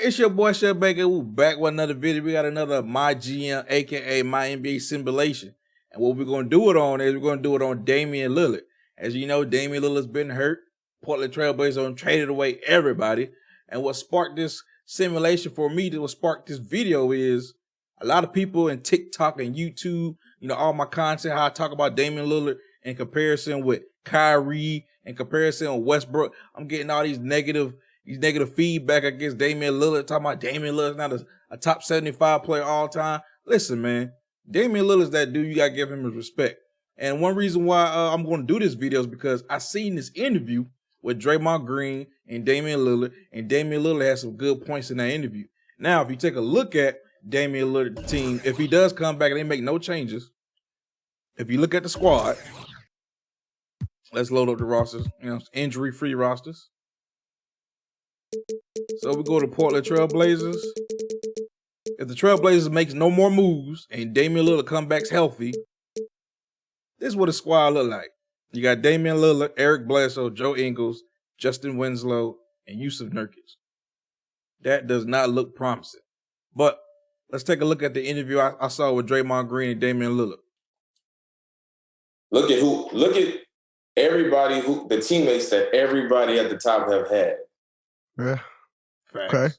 it's your boy Chef Baker. We're back with another video. We got another My GM, aka My NBA simulation. And what we're gonna do it on is we're gonna do it on Damian Lillard. As you know, Damian Lillard's been hurt. Portland Trailblazers traded away everybody. And what sparked this simulation for me, what sparked this video is a lot of people in TikTok and YouTube, you know, all my content, how I talk about Damian Lillard in comparison with Kyrie, in comparison with Westbrook. I'm getting all these negative feedback against Damian Lillard, talking about Damian Lillard's not a top 75 player all time. Listen, man, Damian Lillard's that dude. You got to give him his respect. And one reason why I'm going to do this video is because I seen this interview with Draymond Green and Damian Lillard, and Damian Lillard has some good points in that interview. Now, if you take a look at Damian Lillard's team, if he does come back and they make no changes, if you look at the squad, let's load up the rosters, you know, injury-free rosters. So we go to Portland Trailblazers. If the Trailblazers makes no more moves and Damian Lillard comes back healthy, this is what the squad look like. You got Damian Lillard, Eric Bledsoe, Joe Ingles, Justin Winslow, and Yusuf Nurkic. That does not look promising. But let's take a look at the interview I saw with Draymond Green and Damian Lillard. Look at everybody the teammates that everybody at the top have had. Yeah. Facts. Okay.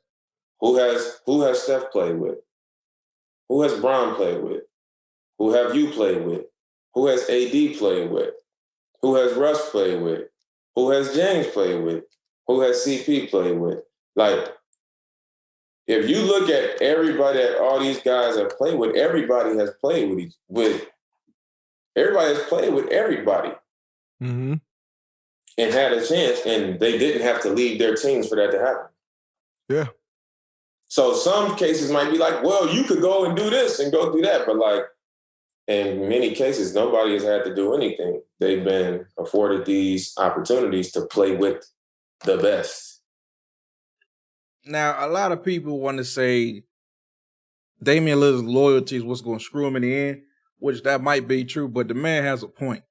Who has Steph played with? Who has Bron played with? Who have you played with? Who has AD played with? Who has Russ played with? Who has James played with? Who has CP played with? Like, if you look at everybody that all these guys have played with, everybody has played with everybody has played with everybody. Mm-hmm. And had a chance, and they didn't have to leave their teams for that to happen. Yeah. So some cases might be like, well, you could go and do this and go do that. But like, in many cases, nobody has had to do anything. They've been afforded these opportunities to play with the best. Now, a lot of people want to say Damian Lillard's loyalty is what's going to screw him in the end, which that might be true, but the man has a point.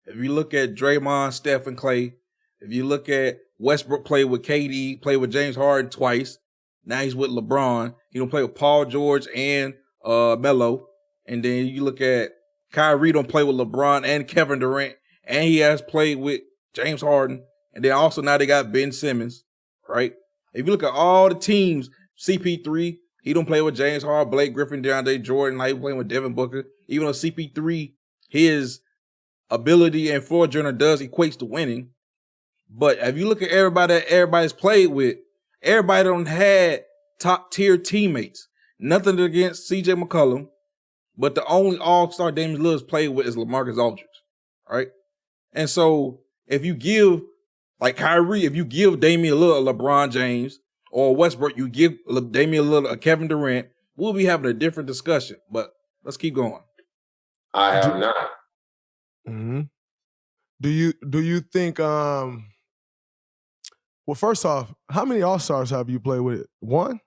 If you look at Draymond, Steph, and Clay, if you look at Westbrook play with KD, play with James Harden twice, now he's with LeBron. He don't play with Paul George and Melo. And then you look at Kyrie don't play with LeBron and Kevin Durant, and he has played with James Harden. And then also now they got Ben Simmons, right? If you look at all the teams, CP3, he don't play with James Harden, Blake Griffin, DeAndre Jordan, like he playing with Devin Booker. Even though CP3, his ability and floor journal does equates to winning. But if you look at everybody that everybody's played with, everybody don't had top tier teammates. Nothing against CJ McCollum, but the only all-star Damian Lillard's played with is LaMarcus Aldridge, right? And so if you give, like Kyrie, if you give Damian Lillard a LeBron James or Westbrook, you give Damian Lillard a Kevin Durant, we'll be having a different discussion. But let's keep going. I have not. Mm-hmm. Do you think well, first off, how many All-Stars have you played with? One?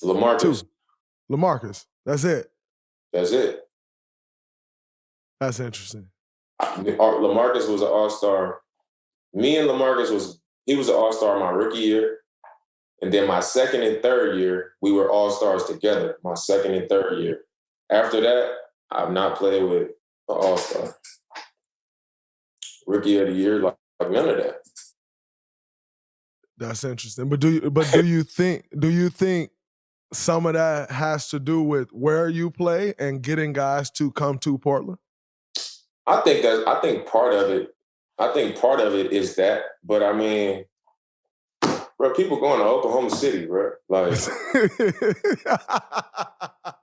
LaMarcus. Two. LaMarcus. That's it. That's it. That's interesting. LaMarcus was an All-Star. Me and LaMarcus he was an All-Star my rookie year. And then my second and third year, we were All-Stars together, my second and third year. After that, I've not played with an All-Star. Rookie of the year, like none of that. That's interesting. But do you think some of that has to do with where you play and getting guys to come to Portland? I think part of it is that. But I mean, bro, people going to Oklahoma City, bro. Like,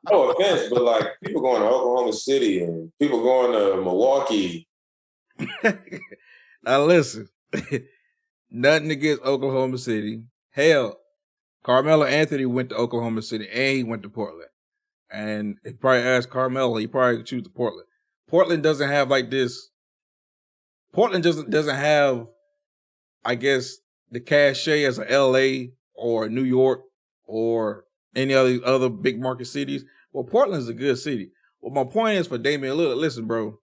no offense, but like people going to Oklahoma City and people going to Milwaukee. Now listen, nothing against Oklahoma City. Hell, Carmelo Anthony went to Oklahoma City and he went to Portland. And if you probably ask Carmelo, he probably choose the Portland. Portland doesn't have like this. Portland doesn't have, I guess, the cachet as a LA or New York or any other big market cities. Well, Portland's a good city. Well, my point is for Damian Lillard, listen, bro.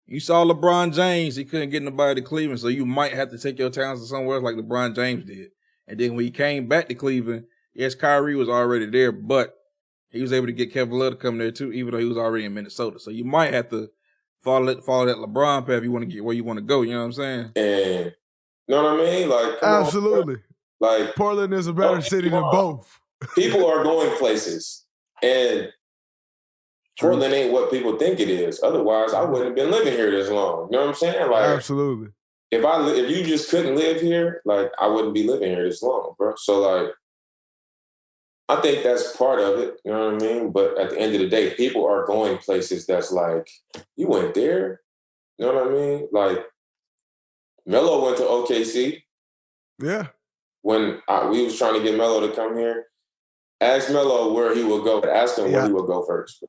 You saw LeBron James, he couldn't get nobody to Cleveland, so you might have to take your talents to somewhere else like LeBron James did. And then when he came back to Cleveland, Yes, Kyrie was already there, but he was able to get Kevin Love to come there too, even though he was already in Minnesota. So you might have to follow that LeBron path if you want to get where you want to go. You know what I'm saying? And you know what I mean? Like, come Absolutely. on, like Portland is a better city than both. People are going places, and Portland ain't what people think it is. Otherwise, I wouldn't have been living here this long. You know what I'm saying? Like, absolutely. If you just couldn't live here, like, I wouldn't be living here this long, bro. So, like, I think that's part of it. You know what I mean? But at the end of the day, people are going places that's like, you went there? You know what I mean? Like, Melo went to OKC. Yeah. When we was trying to get Melo to come here, ask Melo where he would go. Ask him where he would go first.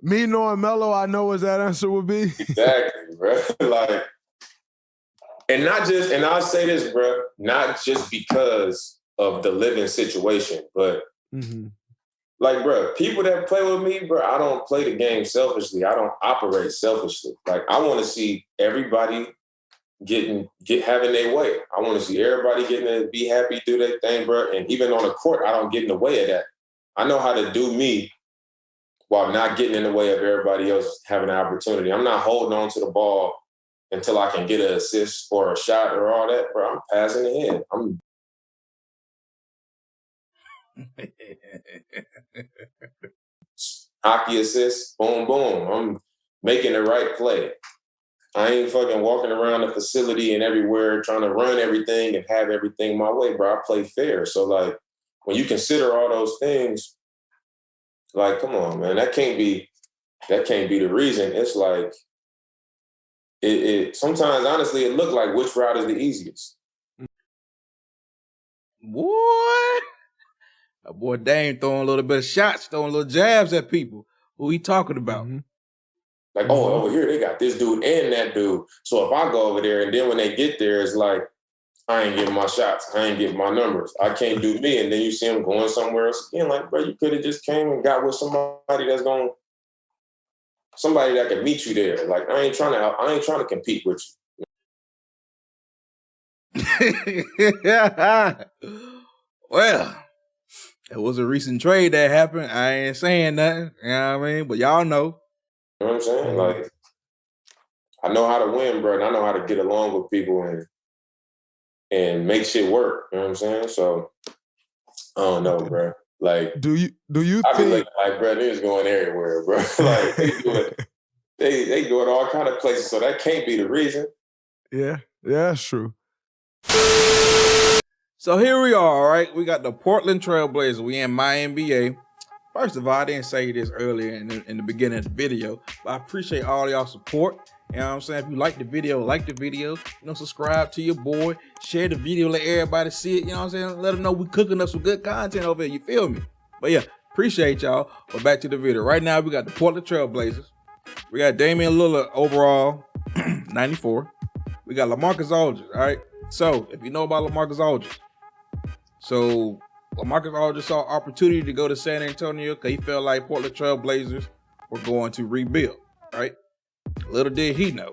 Me knowing Melo, I know what that answer would be. Exactly, bro. Like, and I'll say this, bro, not just because of the living situation, but like, bro, people that play with me, bro, I don't play the game selfishly. I don't operate selfishly. Like, I want to see everybody having their way. I want to see everybody getting to be happy, do their thing, bro. And even on the court, I don't get in the way of that. I know how to do me while not getting in the way of everybody else having an opportunity. I'm not holding on to the ball until I can get an assist or a shot or all that, bro. I'm passing it in. Hockey assist, boom, boom. I'm making the right play. I ain't fucking walking around the facility and everywhere trying to run everything and have everything my way, bro. I play fair. So, like, when you consider all those things, like, come on, man, that can't be the reason. It's like, it sometimes, honestly, it looked like which route is the easiest. What? That boy Dame throwing a little bit of shots, throwing little jabs at people. Who he talking about? Like, over here, they got this dude and that dude. So if I go over there and then when they get there, it's like, I ain't getting my shots. I ain't getting my numbers. I can't do me. And then you see him going somewhere else again. Like, bro, you could have just came and got with somebody that can meet you there. Like, I ain't trying to compete with you. Well, it was a recent trade that happened. I ain't saying nothing. You know what I mean? But y'all know. You know what I'm saying? Like, I know how to win, bro, and I know how to get along with people and make shit work. You know what I'm saying? So, I don't know, bro. Like, do you I be think looking like, bro, niggas going everywhere, bro. Like, they doing all kind of places, so that can't be the reason. Yeah, that's true. So here we are, all right? We got the Portland Trailblazers. We in my NBA. First of all, I didn't say this earlier in the beginning of the video, but I appreciate all y'all support. You know what I'm saying? If you like the video, subscribe to your boy, share the video, let everybody see it. You know what I'm saying? Let them know we cooking up some good content over here. You feel me? But yeah, appreciate y'all. But back to the video. Right now, we got the Portland Trailblazers. We got Damian Lillard overall, 94. We got LaMarcus Aldridge, all right? So, if you know about LaMarcus Aldridge, LaMarcus Aldridge saw opportunity to go to San Antonio because he felt like Portland Trailblazers were going to rebuild, right? Little did he know.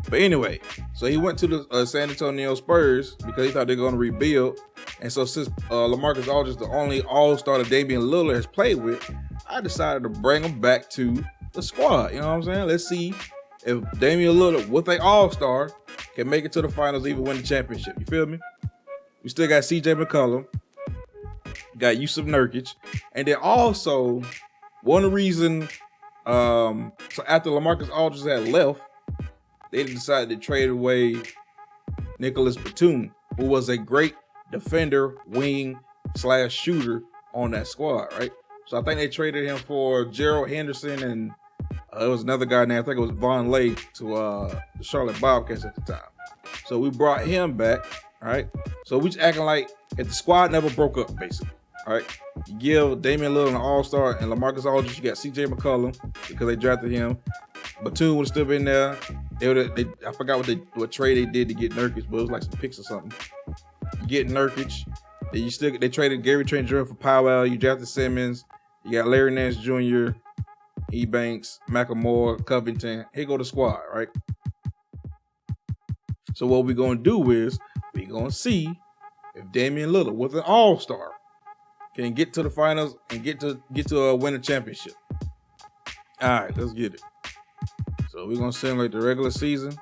But anyway, so he went to the San Antonio Spurs because he thought they were going to rebuild. And so since LaMarcus Aldridge is the only all-star that Damian Lillard has played with, I decided to bring him back to the squad. You know what I'm saying? Let's see if Damian Lillard, with an all-star, can make it to the finals, even win the championship. You feel me? We still got CJ McCollum. Got Yusuf Nurkic. And then also, one reason, so after LaMarcus Aldridge had left, they decided to trade away Nicholas Batum, who was a great defender, wing / shooter on that squad, right? So I think they traded him for Gerald Henderson and it was another guy named, I think it was Von Lay, to the Charlotte Bobcats at the time. So we brought him back, all right? So we just acting like if the squad never broke up, basically. All right, you give Damian Lillard an all-star and LaMarcus Aldridge, you got CJ McCollum because they drafted him. Batum would have still been there. I forgot what trade they did to get Nurkic, but it was like some picks or something. You get Nurkic, then they traded Gary Trent Jr. for Powell. You drafted Simmons. You got Larry Nance Jr., Ebanks, McLemore, Covington. Here go the squad, right? So what we're gonna do is we're gonna see if Damian Lillard was an all-star, can get to the finals and get to win a championship. All right, let's get it. So we're gonna simulate the regular season.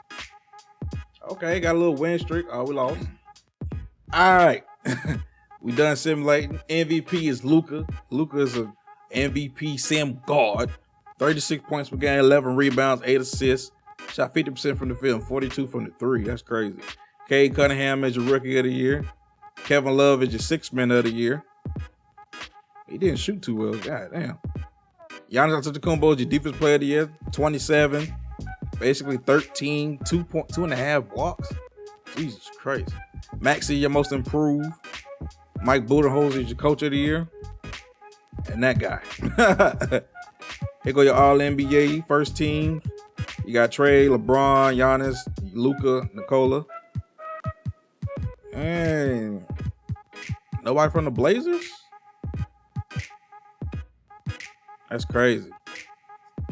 Okay, got a little win streak. Oh, we lost. All right, we done simulating. MVP is Luka. Luka is a MVP Sam guard. 36 points per game, 11 rebounds, 8 assists. Shot 50% from the field, 42 from the three. That's crazy. Cade Cunningham is your rookie of the year. Kevin Love is your sixth man of the year. He didn't shoot too well. God damn. Giannis Antetokounmpo is your defense player of the year. 27. Basically 13, 2.5 blocks. Jesus Christ. Maxey, your most improved. Mike Budenholzer is your coach of the year. And that guy. Here go your All-NBA first team. You got Trey, LeBron, Giannis, Luka, Nikola. And nobody from the Blazers? That's crazy.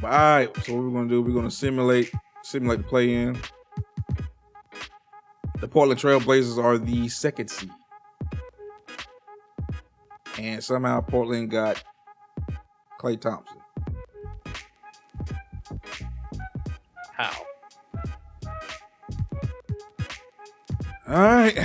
But all right, so what we're going to do, we're going to simulate the play-in. The Portland Trail Blazers are the second seed. And somehow Portland got Klay Thompson. How? All right.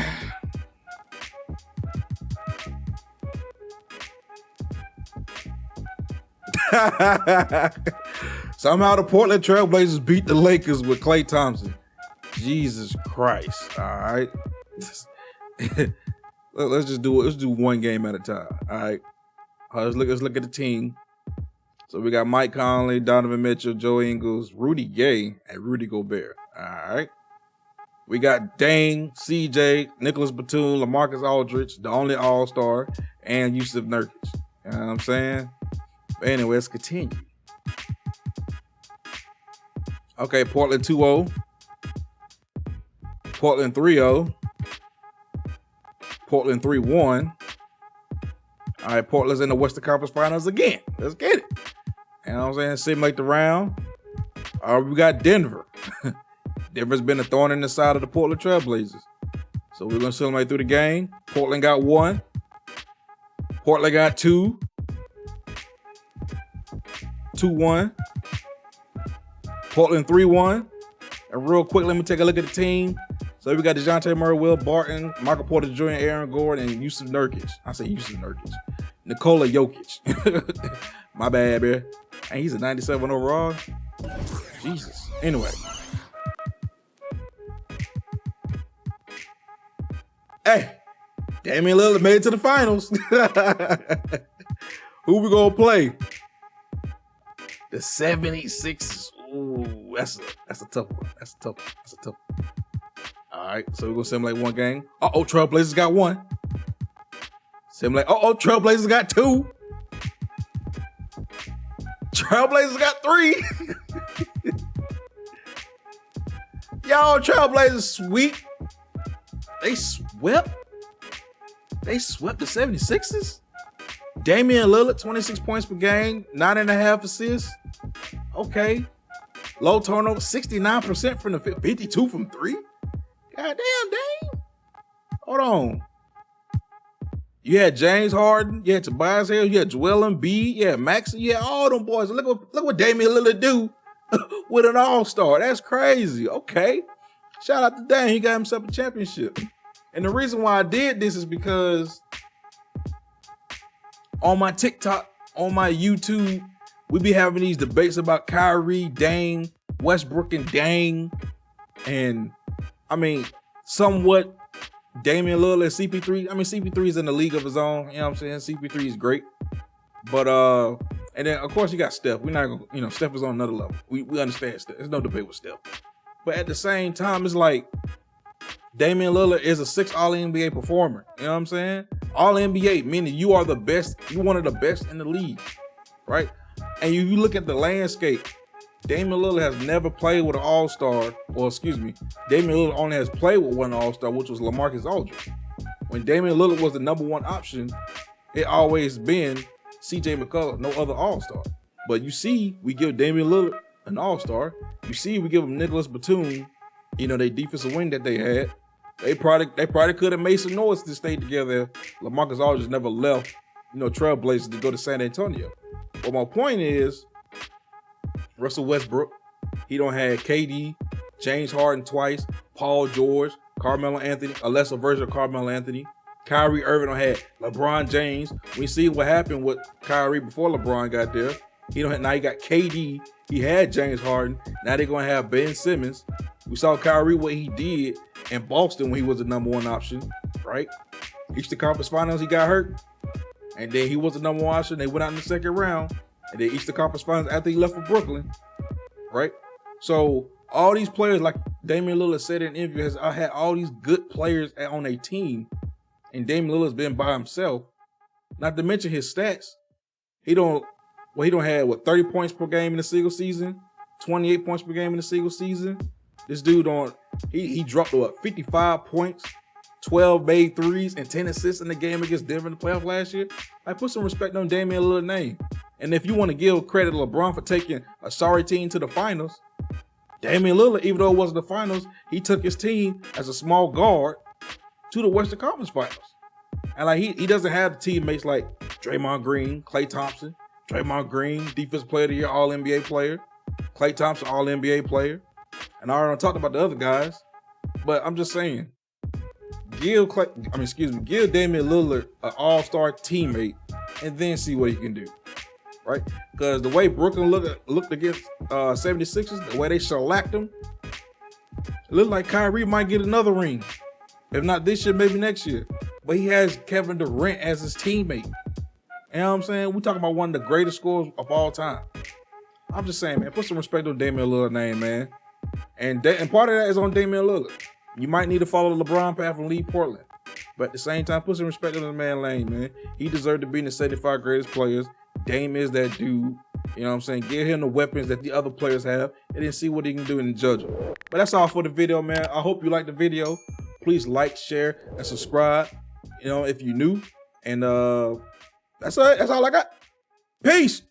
Somehow the Portland Trail Blazers beat the Lakers with Klay Thompson. Jesus Christ. All right. Let's do one game at a time. All right. Let's look at the team. So we got Mike Conley, Donovan Mitchell, Joe Ingles, Rudy Gay, and Rudy Gobert. All right. We got Dame, CJ, Nicholas Batum, LaMarcus Aldridge, the only all-star, and Yusuf Nurkic. You know what I'm saying? But anyway, let's continue. Okay, Portland 2-0. Portland 3-0. Portland 3-1. All right, Portland's in the Western Conference Finals again. Let's get it. You know what I'm saying? Simulate the round. We got Denver. Denver's been a thorn in the side of the Portland Trail Blazers. So we're going to simulate through the game. Portland got 1. Portland got 2. 2-1. Portland 3-1. And real quick, let me take a look at the team. So we got DeJounte Murray, Will Barton, Michael Porter Jr., Aaron Gordon, and Yusuf Nurkic. I say Yusuf Nurkic. Nikola Jokic. My bad, man. And he's a 97 overall. Jesus. Anyway. Hey, Damian Lillard made it to the finals. Who we gonna play? The 76ers. Ooh, that's a tough one. That's a tough one. All right, so we're gonna simulate one game. Trailblazers got 1. Simulate. Trailblazers got 2. Trailblazers got 3. Y'all, Trailblazers sweep. They swept the 76ers. Damian Lillard, 26 points per game, 9.5 assists. Okay. Low turnover, 69% from the 52 from 3. God damn, Dame. Hold on. You had James Harden, you had Tobias Harris, you had Joel Embiid, you had Maxey, you had all them boys. Look what Damian Lillard do with an all-star. That's crazy. Okay. Shout out to Dame. He got himself a championship. And the reason why I did this is because on my TikTok, on my YouTube, we be having these debates about Kyrie, Dame, Westbrook, and Dame. And I mean, somewhat Damian Lillard, CP3. I mean, CP3 is in the league of his own. You know what I'm saying? CP3 is great. But, and then of course you got Steph. We're not gonna, Steph is on another level. We understand Steph. There's no debate with Steph. But at the same time, it's like Damian Lillard is a 6 All-NBA performer. You know what I'm saying? All-NBA, meaning you are the best. You're one of the best in the league, right? And you look at the landscape, Damian Lillard has never played with an all-star, Damian Lillard only has played with one all-star, which was LaMarcus Aldridge. When Damian Lillard was the number one option, it always been CJ McCullough, no other all-star. But you see, we give Damian Lillard an all-star. You see, we give him Nicholas Batum, their defensive wing that they had. They probably could have made some noise to stay together. LaMarcus Aldridge just never left, Trailblazers to go to San Antonio. But my point is, Russell Westbrook, he don't have KD, James Harden twice, Paul George, Carmelo Anthony, a lesser version of Carmelo Anthony. Kyrie Irving don't have LeBron James. We see what happened with Kyrie before LeBron got there. Now he got KD. He had James Harden. Now they're gonna have Ben Simmons. We saw Kyrie what he did in Boston when he was the number one option, right? Eastern Conference Finals, he got hurt, and then he was the number one option. They went out in the second round, and then Eastern Conference Finals after he left for Brooklyn, right? So all these players, like Damian Lillard said in an interview, has had all these good players on a team, and Damian Lillard's been by himself. Not to mention his stats. He don't have 30 points per game in a single season, 28 points per game in a single season. This dude he dropped 55 points, 12 made threes, and 10 assists in the game against Denver in the playoff last year. I put some respect on Damian Lillard's name. And if you want to give credit to LeBron for taking a sorry team to the finals, Damian Lillard, even though it wasn't the finals, he took his team as a small guard to the Western Conference Finals. And he doesn't have teammates like Draymond Green, Klay Thompson. Draymond Green, Defensive Player of the Year, All-NBA player. Klay Thompson, All-NBA player. And I already talked about the other guys, but I'm just saying, give Damian Lillard an all-star teammate and then see what he can do, right? Because the way Brooklyn looked against 76ers, the way they shellacked them, it looked like Kyrie might get another ring. If not this year, maybe next year. But he has Kevin Durant as his teammate. You know what I'm saying? We're talking about one of the greatest scorers of all time. I'm just saying, man, put some respect on Damian Lillard's name, man. And part of that is on Damian Lillard. You might need to follow the LeBron path and leave Portland. But at the same time, put some respect on the man's name, man. He deserved to be in the 75 greatest players. Dame is that dude. You know what I'm saying? Give him the weapons that the other players have and then see what he can do and judge him. But that's all for the video, man. I hope you liked the video. Please like, share, and subscribe, if you're new. And that's all I got. Peace.